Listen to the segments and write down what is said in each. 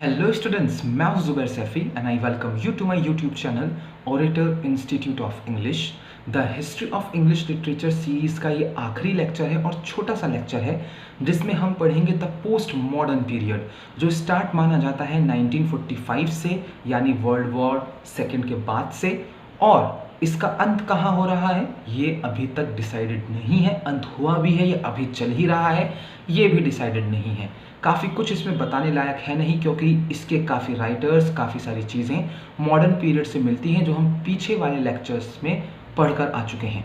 Hello students, मैं हूं Zuba'r Sir and I welcome you to my YouTube channel Orator Institute of English. The History of English Literature series का ये आखिरी lecture है और छोटा सा लेक्चर है जिसमें हम पढ़ेंगे द पोस्ट मॉडर्न पीरियड जो स्टार्ट माना जाता है 1945 से, यानी वर्ल्ड वॉर सेकेंड के बाद से। और इसका अंत कहाँ हो रहा है ये अभी तक डिसाइडेड नहीं है। अंत हुआ भी है, ये अभी चल ही रहा है, ये भी डिसाइडेड नहीं है। काफ़ी कुछ इसमें बताने लायक है नहीं, क्योंकि इसके काफ़ी राइटर्स, काफ़ी सारी चीज़ें मॉडर्न पीरियड से मिलती हैं जो हम पीछे वाले लेक्चर्स में पढ़कर आ चुके हैं।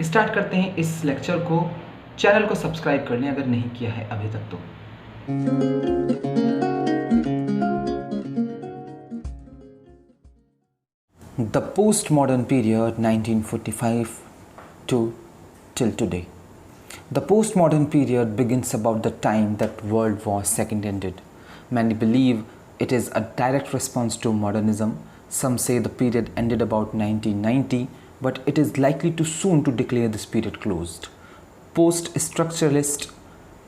स्टार्ट करते हैं इस लेक्चर को। चैनल को सब्सक्राइब कर लें अगर नहीं किया है अभी तक तो। The postmodern period 1945 to till today. The postmodern period begins about the time that World War II ended. Many believe it is a direct response to modernism. Some say the period ended about 1990, but it is likely too soon to declare this period closed. Post-structuralist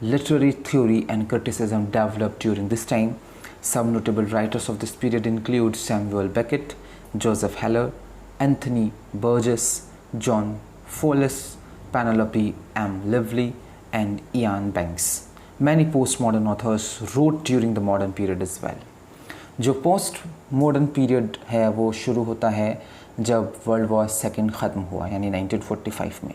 literary theory and criticism developed during this time. Some notable writers of this period include Samuel Beckett, Joseph Heller, Anthony Burgess, John Follis, Penelope M. Lively, and Ian Banks. Many postmodern authors wrote during the modern period as well. जो post modern period है वो शुरू होता है जब world war second ख़त्म हुआ, यानी 1945 में।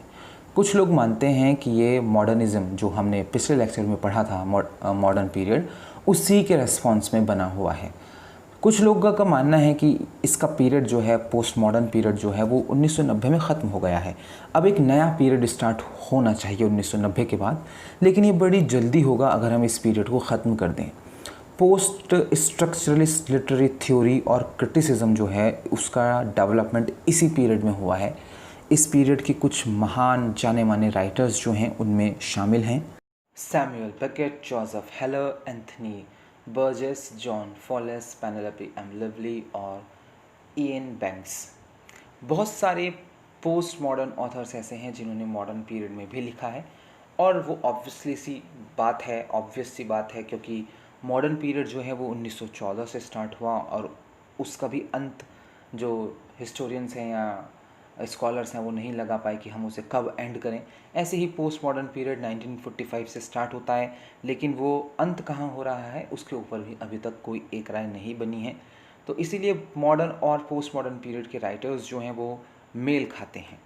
कुछ लोग मानते हैं कि ये मॉडर्निज़म जो हमने पिछले लेक्चर में पढ़ा था, मॉडर्न पीरियड, उसी के रेस्पॉन्स में बना हुआ है। कुछ लोगों का मानना है कि इसका पीरियड जो है, पोस्ट मॉडर्न पीरियड जो है, वो 1990 में ख़त्म हो गया है। अब एक नया पीरियड स्टार्ट होना चाहिए 1990 के बाद, लेकिन ये बड़ी जल्दी होगा अगर हम इस पीरियड को ख़त्म कर दें। पोस्ट स्ट्रक्चरलिस्ट लिटरेरी थ्योरी और क्रिटिसिज्म जो है उसका डेवलपमेंट इसी पीरियड में हुआ है। इस पीरियड के कुछ महान जाने माने राइटर्स जो हैं उनमें शामिल हैं Samuel Beckett, Joseph Heller, Anthony Burgess, John Fowles, Penelope M Lively और इयन बैंक्स। बहुत सारे पोस्ट मॉडर्न ऑथर्स ऐसे हैं जिन्होंने मॉडर्न पीरियड में भी लिखा है, और वो ऑब्वियस सी बात है क्योंकि मॉडर्न पीरियड जो है वो 1914 से स्टार्ट हुआ और उसका भी अंत जो हिस्टोरियंस हैं या स्कॉलर्स हैं वो नहीं लगा पाए कि हम उसे कब एंड करें। ऐसे ही पोस्ट मॉडर्न पीरियड 1945 से स्टार्ट होता है, लेकिन वो अंत कहाँ हो रहा है उसके ऊपर भी अभी तक कोई एक राय नहीं बनी है। तो इसीलिए मॉडर्न और पोस्ट मॉडर्न पीरियड के राइटर्स जो हैं वो मेल खाते हैं।